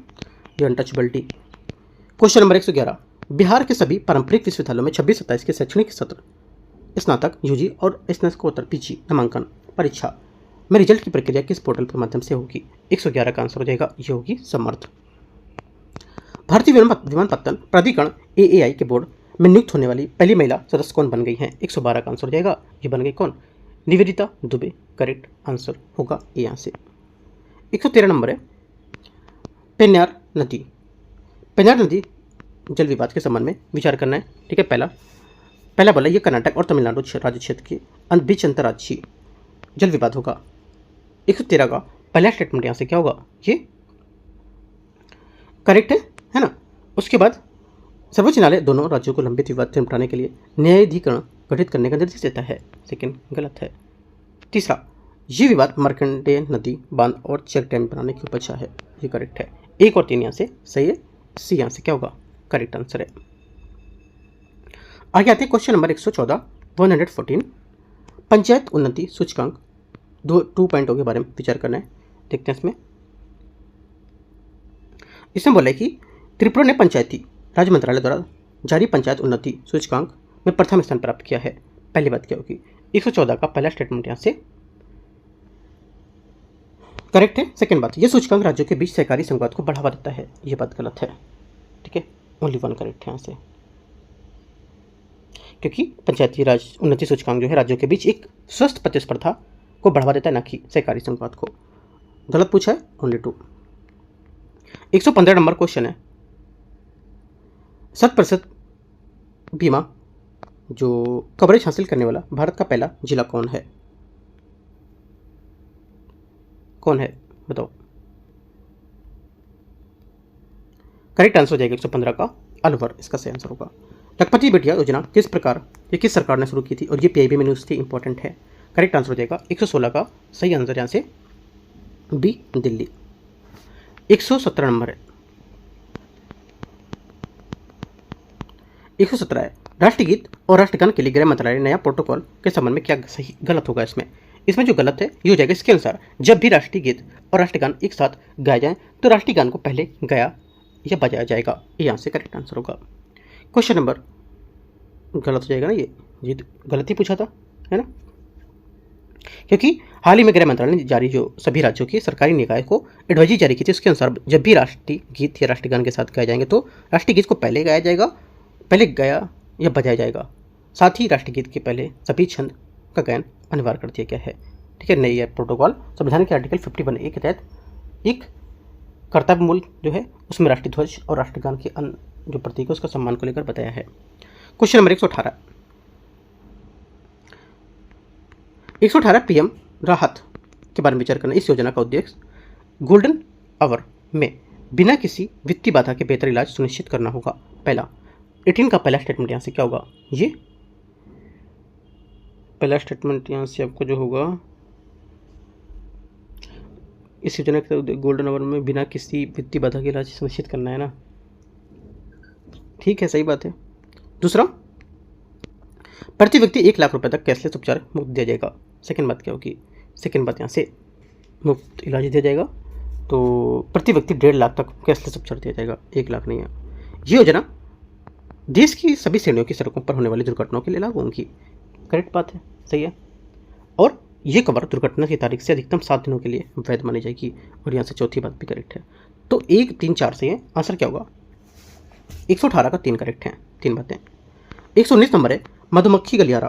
[SPEAKER 1] ये अनटचबिलिटी। क्वेश्चन नंबर 111, बिहार के सभी पारंपरिक विश्वविद्यालयों में 26-27 के शैक्षणिक सत्र स्नातक UG और स्नातकोत्तर PG नामांकन परीक्षा में रिजल्ट की प्रक्रिया किस पोर्टल के माध्यम से होगी? 111 का आंसर हो जाएगा, ये होगी समर्थ। भारतीय विमानपत्तन प्राधिकरण AAI के बोर्ड में नियुक्त होने वाली पहली महिला सदस्य कौन बन गई हैं? 112 का आंसर हो जाएगा, ये बन गई कौन? निवेदिता दुबे। करेक्ट आंसर होगा ये यहाँ से। 113 नंबर है पेन्नार नदी। पेन्नार नदी जल विवाद के संबंध में विचार करना है। ठीक है, पहला बोला ये कर्नाटक और तमिलनाडु राज्य क्षेत्र के बीच अंतर्राज्यीय जल विवाद होगा। 113 का पहला स्टेटमेंट यहाँ से क्या होगा? ये करेक्ट है ना। उसके बाद सर्वोच्च न्यायालय दोनों राज्यों को लंबित विवाद से निपटाने के लिए न्यायाधिकरण गठित करने का निर्देश देता है। सेकंड गलत है। तीसरा, ये विवाद मार्कंडेय नदी बांध और चेक डैम बनाने की उपज है, ये करेक्ट है। 1 और 3 यहाँ से सही है, सी यहाँ से क्या होगा? करेक्ट आंसर है। आगे आते हैं क्वेश्चन नंबर 114 114 पंचायत उन्नति सूचकांक 2.0 के बारे में विचार करना है। देखते हैं इसमें बोला है कि त्रिपुरा ने पंचायती राज मंत्रालय द्वारा जारी पंचायत उन्नति सूचकांक में प्रथम स्थान प्राप्त किया है। पहली बात क्या होगी? 114 का पहला स्टेटमेंट यहाँ से करेक्ट है। सेकंड बात, ये सूचकांक राज्यों के बीच सहकारी संवाद को बढ़ावा देता है, ये बात गलत है। ठीक है, ओनली 1 करेक्ट है यहाँ से, क्योंकि पंचायती राज उन्नति सूचकांक जो है राज्यों के बीच एक स्वस्थ प्रतिस्पर्धा को बढ़ावा देता है, ना कि सहकारी संवाद को। गलत पूछा है, ओनली 2। 115 नंबर क्वेश्चन है 100% बीमा जो कवरेज हासिल करने वाला भारत का पहला जिला कौन है? कौन है बताओ? करेक्ट आंसर हो जाएगा 115 का अलवर, इसका सही आंसर होगा। लखपति बेटिया योजना किस सरकार ने शुरू की थी और ये PIB में न्यूज़ थी, इंपॉर्टेंट है। करेक्ट आंसर हो जाएगा 116 का सही आंसर यहाँ से बी दिल्ली। 117 नंबर है 117 है राष्ट्रगीत और राष्ट्रगान के लिए गृह मंत्रालय नया प्रोटोकॉल के संबंध में क्या सही गलत होगा? इसमें जो गलत है ये हो जाएगा इसके अनुसार, जब भी राष्ट्रीय गीत और राष्ट्रगान एक साथ गाए जाएं तो राष्ट्रीय गान को पहले गाया या बजाया जाएगा, ये यहाँ से करेक्ट आंसर होगा। क्वेश्चन नंबर गलत हो जाएगा ना, ये गलत ही पूछा था, है ना, क्योंकि हाल ही में गृह मंत्रालय ने जारी जो सभी राज्यों की सरकारी निकाय को एडवाइजरी जारी की थी, उसके अनुसार जब भी राष्ट्रीय गीत या राष्ट्रगान के साथ गाए जाएंगे तो राष्ट्रीय गीत को पहले गाया जाएगा, पहले गाया या बजाया जाएगा, साथ ही राष्ट्रीय गीत के पहले सभी छंद का गायन अनिवार्य कर दिया गया है। ठीक है, नई है प्रोटोकॉल संविधान के आर्टिकल 51A के तहत एक कर्तव्य मूल जो है उसमें राष्ट्रीय ध्वज और राष्ट्रगान के अन्य जो प्रतीक है उसका सम्मान को लेकर बताया है। क्वेश्चन नंबर 118 PM राहत के बारे में विचार करना। इस योजना का उद्देश्य गोल्डन आवर में बिना किसी वित्तीय बाधा के बेहतर इलाज सुनिश्चित करना होगा। पहला 18 का पहला स्टेटमेंट यहाँ से क्या होगा? ये पहला स्टेटमेंट यहाँ से आपको जो होगा, इस योजना के गोल्डन आवर में बिना किसी वित्तीय बाधा के इलाज सुनिश्चित करना है ना, ठीक है, सही बात है। दूसरा, प्रति व्यक्ति 1 लाख रुपए तक कैशलेस उपचार मुफ्त दिया जाएगा। सेकंड बात क्या होगी? सेकंड बात यहाँ से मुफ्त इलाज दिया जाएगा, तो प्रति व्यक्ति 1.5 लाख तक कैशलेस उपचार दिया जाएगा, 1 लाख नहीं है। ये योजना देश की सभी श्रेणियों की सड़कों पर होने वाली दुर्घटनाओं के लिए लागू होगी। करेक्ट बात है, सही है। और ये कवर दुर्घटना की तारीख से अधिकतम 7 दिनों के लिए वैध मानी जाएगी, और यहाँ से चौथी बात भी करेक्ट है। तो 1, 3, 4 से ये आंसर क्या होगा? 118 का 3 करेक्ट है, 3 बातें। 119 नंबर है मधुमक्खी गलियारा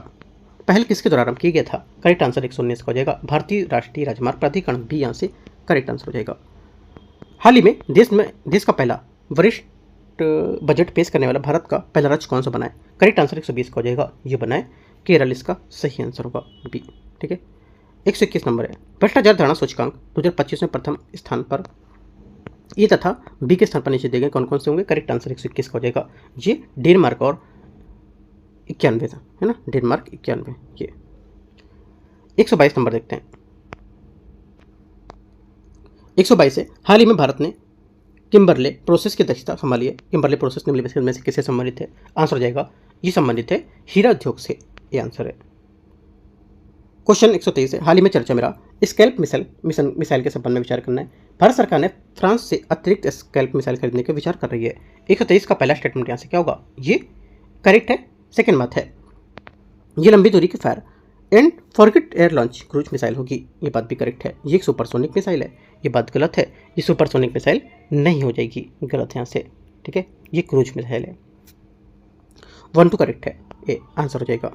[SPEAKER 1] पहल किसके द्वारा आरंभ किया गया था? करेक्ट आंसर 119 का हो जाएगा भारतीय राष्ट्रीय राजमार्ग प्राधिकरण, भी यहाँ से करेक्ट आंसर हो जाएगा। हाल ही में देश का पहला वरिष्ठ बजट पेश करने वाला भारत का पहला राज्य कौन सा बना है? करेक्ट आंसर 120 का हो जाएगा, ये बना है केरल, इसका सही आंसर होगा बी। ठीक है, 121 नंबर है भ्रष्टाचार धारणा सूचकांक 2025 में प्रथम स्थान पर ए तथा बी के स्थान पर नीचे दिए गए कौन कौन से होंगे? करेक्ट आंसर 121 का हो जाएगा, ये डेनमार्क और 91 था, है ना, डेनमार्क 91। ये 122 नंबर देखते हैं। 122 है हाल ही में भारत ने किम्बरले प्रोसेस की दक्षता संभाली है। किम्बरले प्रोसेस निम्नलिखित में से किससे संबंधित है? आंसर हो जाएगा ये संबंधित है हीरा उद्योग से, ये आंसर है। क्वेश्चन 123 है हाल ही में चर्चा में रहा स्कैल्प मिसाइल के संबंध में विचार करना है। भारत सरकार ने फ्रांस से अतिरिक्त स्कैल्प मिसाइल खरीदने का विचार कर रही है। 123 का पहला स्टेटमेंट यहाँ से क्या होगा? ये करेक्ट है। सेकेंड बात है ये लंबी दूरी के fire and forget air launch cruise missile होगी, ये बात भी करेक्ट है। ये एक सुपरसोनिक मिसाइल है, ये बात गलत है। ये सुपरसोनिक मिसाइल नहीं हो जाएगी, गलत है यहाँ से, ठीक है। ये क्रूज मिसाइल है। 1 2 करेक्ट है, ये आंसर हो जाएगा।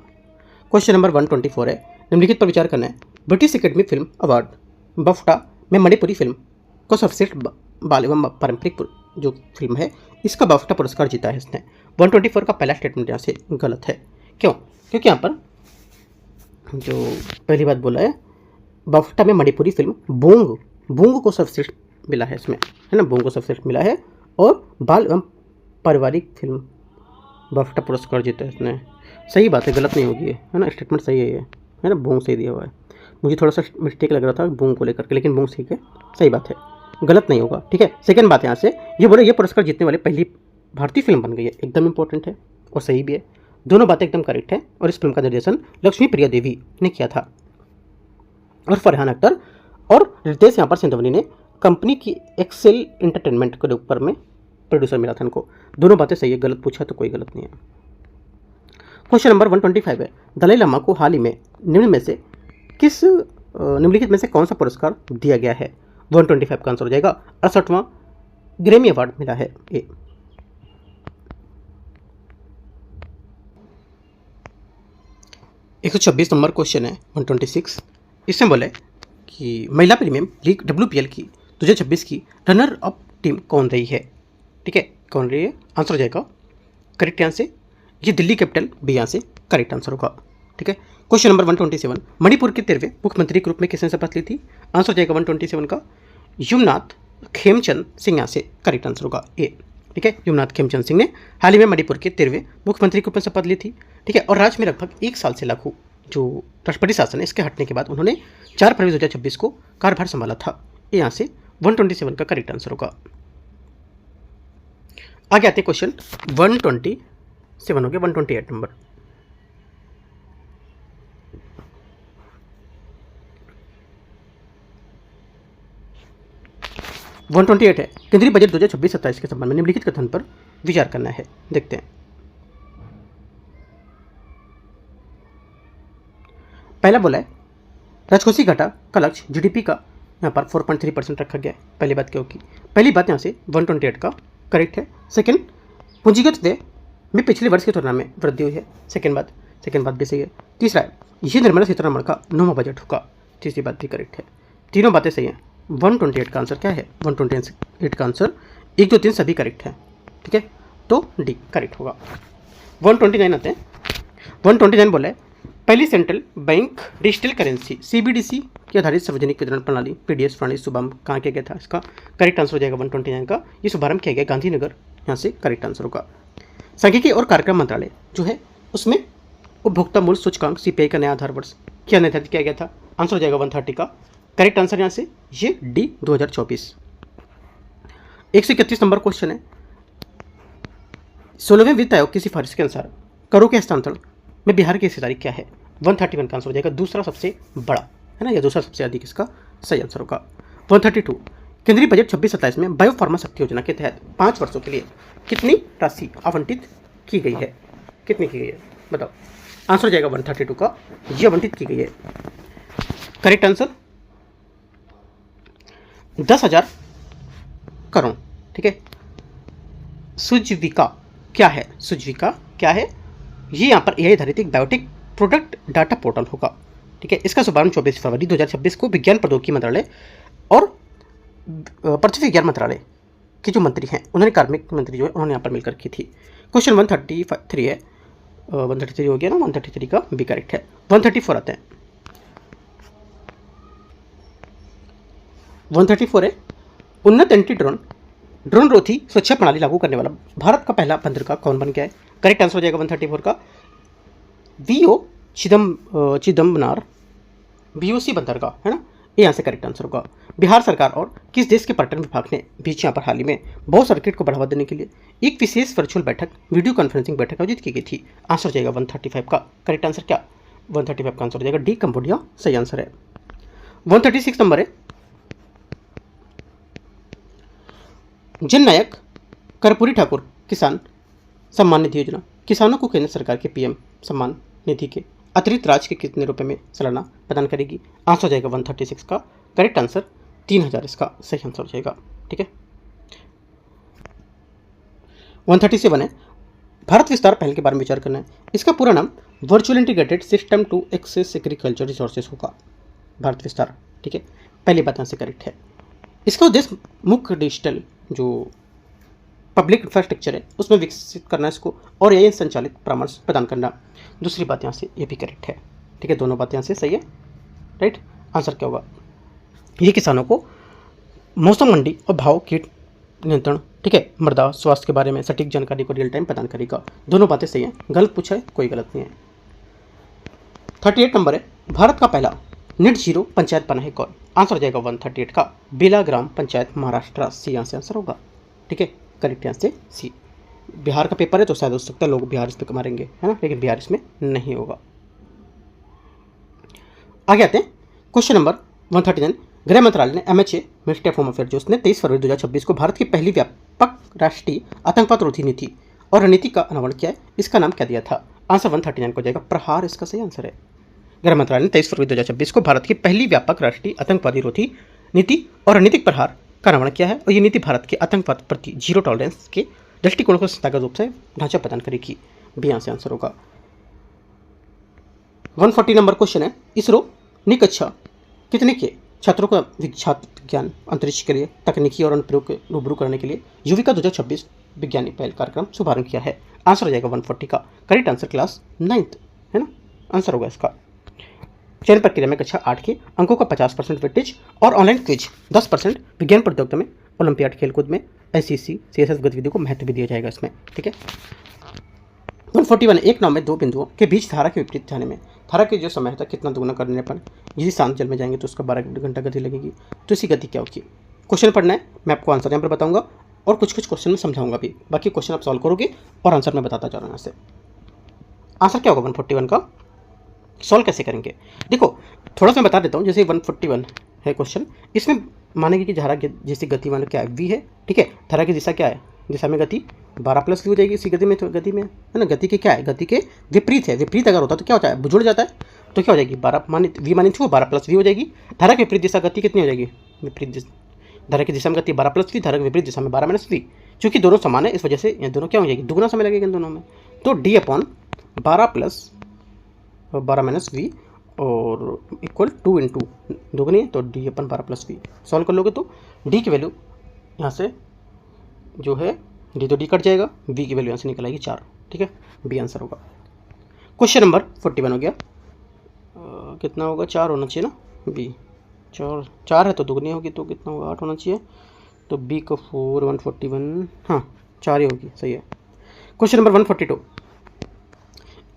[SPEAKER 1] क्वेश्चन नंबर 124 है, निम्नलिखित पर विचार करना है। ब्रिटिश एकेडमी फिल्म अवार्ड बफ्टा में मणिपुरी फिल्म को सर्वश्रेष्ठ बाल एवं पारंपरिक जो फिल्म है, इसका बफ्टा पुरस्कार जीता है इसने। 124 का पहला स्टेटमेंट यहाँ से गलत है। क्यों? क्योंकि यहाँ पर जो पहली बात बोला है, बफ्टा में मणिपुरी फिल्म बूंग को सर्वश्रेष्ठ मिला है इसमें, है ना, बूंग को सर्वश्रेष्ठ मिला है। और बाल एवं पारिवारिक फिल्म बफ्टा पुरस्कार जीता है इसने। सही बात है, गलत नहीं होगी, है ना, स्टेटमेंट सही है, ये है ना, बूंग सही दिया हुआ है। मुझे थोड़ा सा मिस्टेक लग रहा था बूंग को लेकर के, लेकिन बूंग ठीक है, सही बात है, गलत नहीं होगा, ठीक है। सेकंड बात यहाँ से ये बोले, ये पुरस्कार जीतने वाले पहली भारतीय फिल्म बन गई है, एकदम इंपॉर्टेंट है और सही भी है। दोनों बातें एकदम करेक्ट है। और इस फिल्म का निर्देशन लक्ष्मी प्रिया देवी ने किया था और फरहान अख्तर और रितेश यहाँ पर सिंधवनी ने कंपनी की एक्सेल एंटरटेनमेंट के ऊपर में प्रोड्यूसर मिला था इनको। दोनों बातें सही है, गलत पूछा तो कोई गलत नहीं है। क्वेश्चन नंबर 125 है, दलाई लामा को हाल ही में निम्नलिखित में से कौन सा पुरस्कार दिया गया है? 125 का आंसर हो जाएगा 68वां ग्रैमी अवार्ड मिला है। ए 126 नंबर क्वेश्चन है 126। इसमें बोले कि महिला प्रीमियम लीग WPL की 2026 की रनर अप टीम कौन रही है? ठीक है, कौन रही है? आंसर हो जाएगा करेक्ट आंसर ये दिल्ली कैपिटल बी, यहाँ से करेक्ट आंसर होगा, ठीक है। क्वेश्चन नंबर 127, मणिपुर के 13वें मुख्यमंत्री के रूप में किसने शपथ ली थी? आंसर हो जाएगा 127 का युमनाथ खेमचंद सिंह, यहाँ से करेक्ट आंसर होगा ए, ठीक है। युमनाथ खेमचंद सिंह ने हाल ही में मणिपुर के 13वें मुख्यमंत्री के रूप में शपथ ली थी, ठीक है। और राज्य में लगभग 1 साल से लागू जो राष्ट्रपति शासन है, इसके हटने के बाद उन्होंने 4 फरवरी 2026 को कार्यभार संभाला था। ये यहाँ से 127 का करेक्ट आंसर होगा। आगे आते क्वेश्चन 127 हो गया, 128 नंबर। वन 128 है, केंद्रीय बजट 2026-27 के संबंध में निम्नलिखित कथन पर विचार करना है। देखते हैं। पहला बोला है राजकोषीय घाटा का लक्ष्य जीडीपी का यहाँ पर 4.3% रखा गया है। पहली बात क्या होगी? पहली बात यहाँ से 128 का करेक्ट है। सेकंड, पूंजीगत व्यय में पिछले वर्ष की तुलना में वृद्धि हुई है। सेकंड बात भी सही है। तीसरा है ये निर्मला सीतारमण का 9वां बजट होगा। तीसरी बात भी करेक्ट है। तीनों बातें सही हैं। 128 का आंसर क्या है? 128 का आंसर 1 2 3 सभी करेक्ट है, ठीक है, तो डी करेक्ट होगा। 129 आते हैं। 129 बोला है पहली central bank digital currency CBDC की आधारित सार्वजनिक वितरण प्रणाली PDS प्रणाली शुभारंभ कहाँ किया गया था? इसका करेक्ट आंसर हो जाएगा 129 का, ये शुभारंभ किया गया गांधीनगर, यहाँ से करेक्ट आंसर होगा। सांख्यिकी और कार्यक्रम मंत्रालय जो है उसमें उपभोक्ता मूल्य सूचकांक CPI का नया आधार वर्ष क्या निर्धारित किया गया था? आंसर हो जाएगा 130 का, करेक्ट आंसर यहाँ से ये डी 2024। 131 नंबर क्वेश्चन है 16वें वित्त आयोग की सिफारिश के अनुसार करों के हस्तांतरण में बिहार की हिस्सेदारी क्या है? 131 का आंसर हो जाएगा दूसरा सबसे बड़ा, है ना, या दूसरा सबसे अधिक इसका सही आंसर होगा। 132 केंद्रीय बजट 26-27 में बायो फार्मा शक्ति योजना के तहत 5 वर्षों के लिए कितनी राशि आवंटित की गई है? कितनी की गई है बताओ? आंसर हो जाएगा 132 का, ये आवंटित की गई है। करेक्ट आंसर 10,000 करोड़, ठीक है। सुजविका क्या है? सुजविका क्या है? ये यहाँ पर AI आधारित एक बायोटेक प्रोडक्ट डाटा पोर्टल होगा, ठीक है। इसका शुभारंभ 24 फरवरी 2026 को विज्ञान प्रौद्योगिकी मंत्रालय और पृथ्वी विज्ञान मंत्रालय के जो मंत्री हैं उन्होंने, कार्मिक मंत्री जो है उन्होंने यहाँ पर मिलकर की थी। क्वेश्चन 133 है, 133 हो गया ना, 133 का भी करेक्ट है। 134 आते हैं। 134 है उन्नत एंटी ड्रोन रोधी सुरक्षा प्रणाली लागू करने वाला भारत का पहला बंदरगाह कौन बन गया है? करेक्ट आंसर हो जाएगा 134 का VO चिदम्बनार BOC बंदरगाह, है ना, ये यहाँ से करेक्ट आंसर होगा। बिहार सरकार और किस देश के पर्यटन विभाग ने बीच यहाँ पर हाल ही में बहु सर्किट को बढ़ावा देने के लिए एक विशेष वर्चुअल बैठक वीडियो कॉन्फ्रेंसिंग बैठक आयोजित की गई थी? आंसर हो जाएगा 135 का, करेक्ट आंसर क्या? 135 का आंसर हो जाएगा डी कंबोडिया, सही आंसर है। 136 नंबर है जननायक कर्पूरी ठाकुर किसान सम्मान निधि योजना किसानों को केंद्र सरकार के PM सम्मान निधि के अतिरिक्त राज्य के कितने रुपए में सालाना प्रदान करेगी? आंसर हो जाएगा 136 का करेक्ट आंसर 3000 इसका सही आंसर हो जाएगा। ठीक है, 137 है भारत विस्तार पहल के बारे में विचार करना है। इसका पूरा नाम virtual integrated system to access agriculture resources होगा, भारत विस्तार। ठीक है, पहली बात यहाँ से करेक्ट है। इसका उद्देश्य मुख्य डिजिटल जो पब्लिक इंफ्रास्ट्रक्चर है उसमें विकसित करना इसको और एआई संचालित परामर्श प्रदान करना। दूसरी बात यहाँ से ये भी करेक्ट है। ठीक है, दोनों बातें यहाँ से सही है। राइट, आंसर क्या होगा? ये किसानों को मौसम, मंडी और भाव कीट नियंत्रण, ठीक है, मृदा स्वास्थ्य के बारे में सटीक जानकारी को रियल टाइम प्रदान करेगा। दोनों बातें सही हैं। गलत पूछा है, कोई गलत नहीं है। 38 नंबर है भारत का पहला नेट जीरो पंचायत बना है कौन? आंसर हो जाएगा 138 का बेला ग्राम पंचायत महाराष्ट्र, सी यहाँ से आंसर होगा। ठीक है, करेक्ट यहाँ से सी। बिहार का पेपर है तो शायद हो सकता है लोग बिहार इस पे मारेंगे, है ना, लेकिन बिहार इसमें नहीं होगा। आगे आते हैं क्वेश्चन नंबर 139। गृह मंत्रालय ने MHA ministry of home affair जो उसने 23 फरवरी 2026 को भारत की पहली व्यापक राष्ट्रीय आतंकवाद रोधी नीति और रणनीति का अनावरण किया है। इसका नाम क्या दिया था? आंसर 139 को जाएगा प्रहार, इसका सही आंसर है। गृह मंत्रालय ने 23 फरवरी 2026 को भारत की पहली व्यापक राष्ट्रीय आतंकवादी रोधी नीति और रणनीतिक प्रहार का अनावरण किया है और ये नीति भारत के आतंकवाद प्रति जीरो टॉलरेंस के दृष्टिकोण को संस्थागत रूप से ढांचा प्रदान करेगी। बी यहाँ से आंसर होगा। 140 नंबर क्वेश्चन है इसरो ने कक्षा कितने के छात्रों का छात्र विज्ञान अंतरिक्ष के लिए तकनीकी और अनुप्रयोग के रूबरू करने के लिए युविका 2026 विज्ञानी पहल कार्यक्रम शुभारंभ किया है? आंसर हो जाएगा 140 का करेक्ट आंसर क्लास 9th, है ना, आंसर होगा इसका। चयन प्रक्रिया में कक्षा 8 के अंकों का 50% वेटेज और ऑनलाइन क्विज 10%, विज्ञान प्रतियोगिता में, ओलंपियाड खेलकूद में, SCC CSS गतिविधियों को महत्व भी दिया जाएगा इसमें। ठीक है, 141 एक नाव में दो बिंदुओं के बीच धारा के विपरीत जाने में धारा की जो समय था कितना दुगुना करने पर यदि शांत जल में जाएंगे तो उसका 12 घंटा गति लगेगी। तो इसी गति क्या होगी? क्वेश्चन पढ़ना है, मैं आपको आंसर यहाँ पर बताऊंगा और कुछ क्वेश्चन में समझाऊंगा भी। बाकी क्वेश्चन आप सॉल्व करोगे और आंसर मैं बताता जा रहा हूँ यहाँ से। आंसर क्या होगा 141 का? सॉल्व कैसे करेंगे? देखो थोड़ा सा मैं बता देता हूँ। जैसे 141 है क्वेश्चन, इसमें मानेंगे कि धारा जैसी गति मान क्या है v है। ठीक है, धारा की दिशा क्या है? दिशा में गति 12+ v हो जाएगी इसी गति में, तो गति में है ना, गति के क्या है? गति के विपरीत है। विपरीत अगर होता तो क्या होता है? जुड़ जाता है, तो क्या हो जाएगी? 12 मानित v मानित वो 12+ v हो जाएगी। धारा के विपरीत दिशा गति कितनी हो जाएगी? विपरीत दिशा, धारा की दिशा में गति 12+ v, धारा के विपरीत दिशा में 12 - v। चूँकि दोनों समान है इस वजह से ये दोनों क्या हो जाएगी? दुगुना समय लगेगा इन दोनों में। तो d/12 v और इक्वल 2 × दोगुनी है तो d/12+v। सॉल्व कर लोगे तो d की वैल्यू यहाँ से जो है d तो d कट जाएगा, v की वैल्यू यहाँ से निकल आएगी 4। ठीक है, बी आंसर होगा। क्वेश्चन नंबर 41 हो गया। कितना होगा? 4 होना चाहिए ना, बी 4 है तो दुगनी होगी तो कितना होगा? 8 होना चाहिए। तो बी का 4 141, हाँ 4 ही होगी, सही है। क्वेश्चन नंबर 142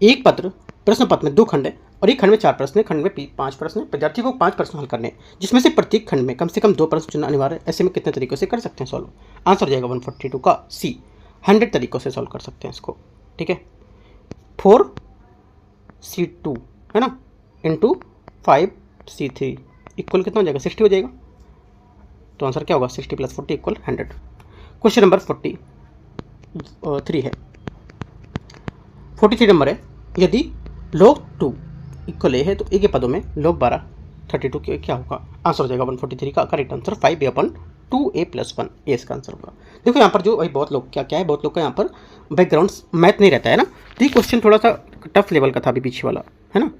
[SPEAKER 1] एक प्रश्न पत्र में 2 खंड है और एक खंड में 4 प्रश्न है, खंड में 5 प्रश्न है। विद्यार्थी को 5 प्रश्न हल करने जिसमें से प्रत्येक खंड में कम से कम 2 प्रश्न चुनना अनिवार्य है। ऐसे में कितने तरीकों से कर सकते हैं सॉल्व? आंसर हो जाएगा 142 का सी, 100 तरीकों से सॉल्व कर सकते हैं इसको। ठीक है, 4c2 है ना इंटू 5c3 इक्वल कितना हो जाएगा? 60 हो जाएगा। तो आंसर क्या होगा? 60 + 40 = 100। क्वेश्चन नंबर 43 है। 43 नंबर है यदि log 2 = a है तो a के पदों में log 12 32 के क्या होगा? आंसर हो जाएगा 143 का करेक्ट आंसर 5a/2a + 1, ये इसका आंसर होगा। देखो यहाँ पर जो भाई बहुत लोग क्या है, बहुत लोग का यहाँ पर बैकग्राउंड मैथ नहीं रहता है ना, तो ये क्वेश्चन थोड़ा सा टफ लेवल का था अभी पीछे वाला, है ना,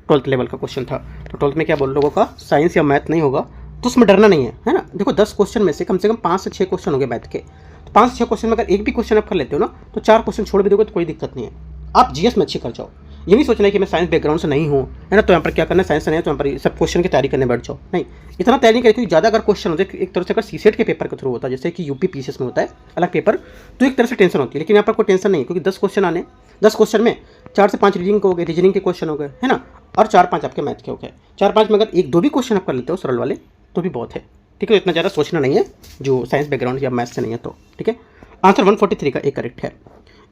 [SPEAKER 1] 12th लेवल का क्वेश्चन था। तो 12th में क्या बोल लोगों का साइंस या मैथ नहीं होगा तो उसमें डरना नहीं है ना। देखो 10 क्वेश्चन में से कम 5 से 6 क्वेश्चन हो गए मैथ के, तो 5 से 6 क्वेश्चन में अगर एक भी क्वेश्चन आप कर लेते हो ना तो 4 क्वेश्चन छोड़ भी दोगे तो कोई दिक्कत नहीं है। आप जीएस में अच्छी कर जाओ। ये नहीं सोचना है कि मैं साइंस बैकग्राउंड से नहीं हूँ, है ना, तो यहाँ पर क्या करना है, साइंस से नहीं है तो यहाँ पर सब क्वेश्चन की तैयारी करने बैठ जाओ। नहीं, इतना तैयारी नहीं करें क्योंकि ज़्यादा अगर क्वेश्चन होते एक तरह से अगर सीसेट के पेपर के थ्रू होता है, जैसे कि यूपी पीसीएस में होता है अलग पेपर, तो एक तरह से टेंशन होती है। लेकिन यहाँ पर कोई टेंशन नहीं है क्योंकि 10 क्वेश्चन आने, 10 क्वेश्चन में 4 से 5 रीडिंग के हो गए, रीजनिंग के क्वेश्चन हो गए, है ना, और 4-5 आपके मैथ के हो गए। 4-5 में अगर 1-2 भी क्वेश्चन आप कर लेते हो सरल वाले तो भी बहुत है। ठीक है, इतना ज़्यादा सोचना नहीं है जो साइंस बैकग्राउंड या मैथ से नहीं है तो। ठीक है, आंसर 143 का एक करेक्ट है।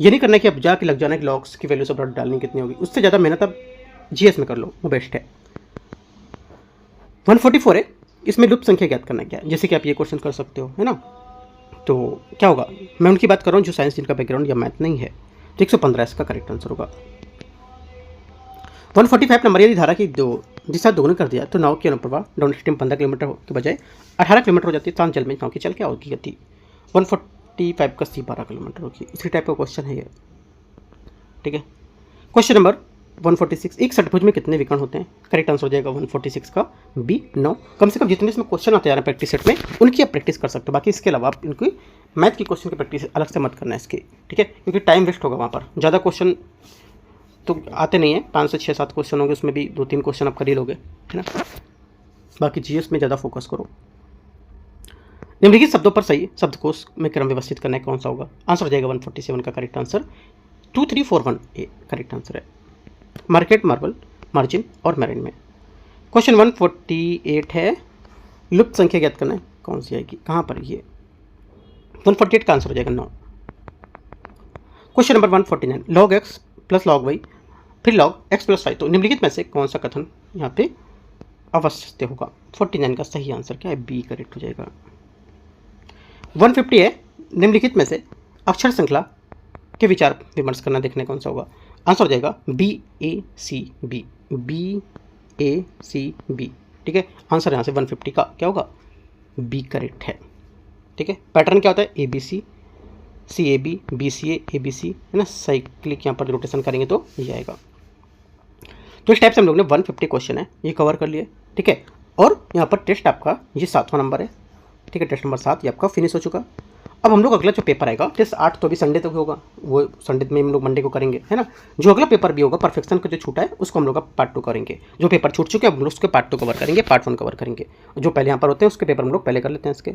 [SPEAKER 1] ये नहीं करना कि अब जाके लग जाना कि लॉग्स की वैल्यू सब डालनी कितनी होगी, उससे ज़्यादा मेहनत अब जीएस में कर लो, वो बेस्ट है। 144 है, इसमें लुप्त संख्या ज्ञात करना क्या है, जैसे कि आप ये क्वेश्चन कर सकते हो, है ना। तो क्या होगा, मैं उनकी बात कर रहा हूँ जो साइंस जिनका बैकग्राउंड या मैथ नहीं है। तो 115 इसका करेक्ट आंसर होगा। 145 नंबर यदि धारा की दो दिशा दोगुनी कर दिया तो नाव की अनुप्रवाह डाउन स्ट्रीम 15 किलोमीटर के बजाय 18 किलोमीटर हो जाती है। शांत जल में नाव की चल क्या होगी गति? 145 का सी 12 किलोमीटर होगी। इसी टाइप का क्वेश्चन है ये, ठीक है। क्वेश्चन नंबर 146, एक षटभुज में कितने विकर्ण होते हैं? करेक्ट आंसर हो जाएगा 146 का बी 9। कम से कम जितने इसमें क्वेश्चन आते हैं प्रैक्टिस सेट में उनकी आप प्रैक्टिस कर सकते हो। बाकी इसके अलावा आप इनकी मैथ की क्वेश्चन की प्रैक्टिस अलग से मत करना है इसकी, ठीक है, क्योंकि टाइम वेस्ट होगा वहाँ पर। ज़्यादा क्वेश्चन तो आते नहीं है, 5 से 6-7 क्वेश्चन होंगे, उसमें भी 2-3 क्वेश्चन आप कर ही लोगे, है ना। बाकी जीएस में ज़्यादा फोकस करो। निम्नलिखित शब्दों पर सही शब्दकोश में क्रम व्यवस्थित करना है कौन सा होगा? आंसर हो जाएगा 147 का correct answer 2341 A correct answer है। मार्केट, मार्बल, मार्जिन और मैरिन में। क्वेश्चन 148 है, लुप्त संख्या ज्ञात करना है कौन सी आएगी? कहाँ पर ये? 148 का आंसर हो जाएगा 9। Question number 149, log x plus log y फिर लॉग एक्स प्लस वाई, तो निम्नलिखित में से कौन सा कथन यहाँ पे अवश्य होगा? 49 का सही आंसर क्या है? बी करेक्ट हो जाएगा। 150 है, निम्नलिखित में से अक्षर श्रृंखला के विचार विमर्श करना, देखने कौन सा होगा? आंसर हो जाएगा बी ए सी बी, बी ए सी बी, ठीक है। आंसर यहाँ से 150 का क्या होगा? बी करेक्ट है, ठीक है। पैटर्न क्या होता है? A B C A B C A B C, है ना। साइक्लिक यहाँ पर रोटेशन करेंगे तो ये आएगा। तो इस टाइप से हम लोग ने 150 क्वेश्चन है ये कवर कर लिए, ठीक है। और यहाँ पर टेस्ट आपका ये 7वां नंबर है, ठीक है। टेस्ट नंबर 7 ये आपका फिनिश हो चुका। अब हम लोग अगला जो पेपर आएगा टेस्ट 8 तो अभी संडे तक होगा, वो संडे में हम लोग मंडे को करेंगे, है ना। जो अगला पेपर भी होगा परफेक्शन का जो छूटा है उसको हम लोग का पार्ट 2 करेंगे। जो पेपर छूट चुके हैं हम लोग उसके पार्ट 2 कवर करेंगे, पार्ट 1 कवर करेंगे। जो पहले यहाँ पर होते हैं उसके पेपर हम लोग पहले कर लेते हैं इसके।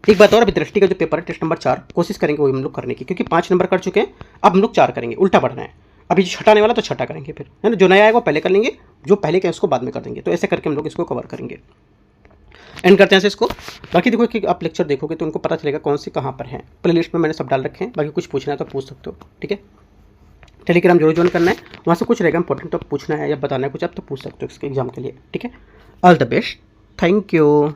[SPEAKER 1] एक बात और, अभी दृष्टि का जो पेपर है टेस्ट नंबर 4 कोशिश करेंगे वही हम लोग करने की, क्योंकि 5 नंबर कर चुके हैं, अब हम लोग 4 करेंगे, उल्टा बढ़ना है। अभी छठा आने वाला तो छठा करेंगे फिर, है ना। जो नया आएगा वो पहले कर लेंगे, जो पहले के उसको बाद में कर देंगे। तो ऐसे करके हम लोग इसको कवर करेंगे। एंड करते हैं इसको। बाकी देखो कि आप लेक्चर देखोगे तो उनको पता चलेगा कौन सी कहाँ पर है। प्ले लिस्ट में मैंने सब डाल रखे हैं, बाकी कुछ पूछना है तो पूछ सकते हो, ठीक है। टेलीग्राम जरूर ज्वाइन करना है, वहाँ से कुछ रहेगा इंपॉर्टेंट तो पूछना है या बताना है कुछ आप तो पूछ सकते हो इसके एग्जाम के लिए, ठीक है। All the best, thank you.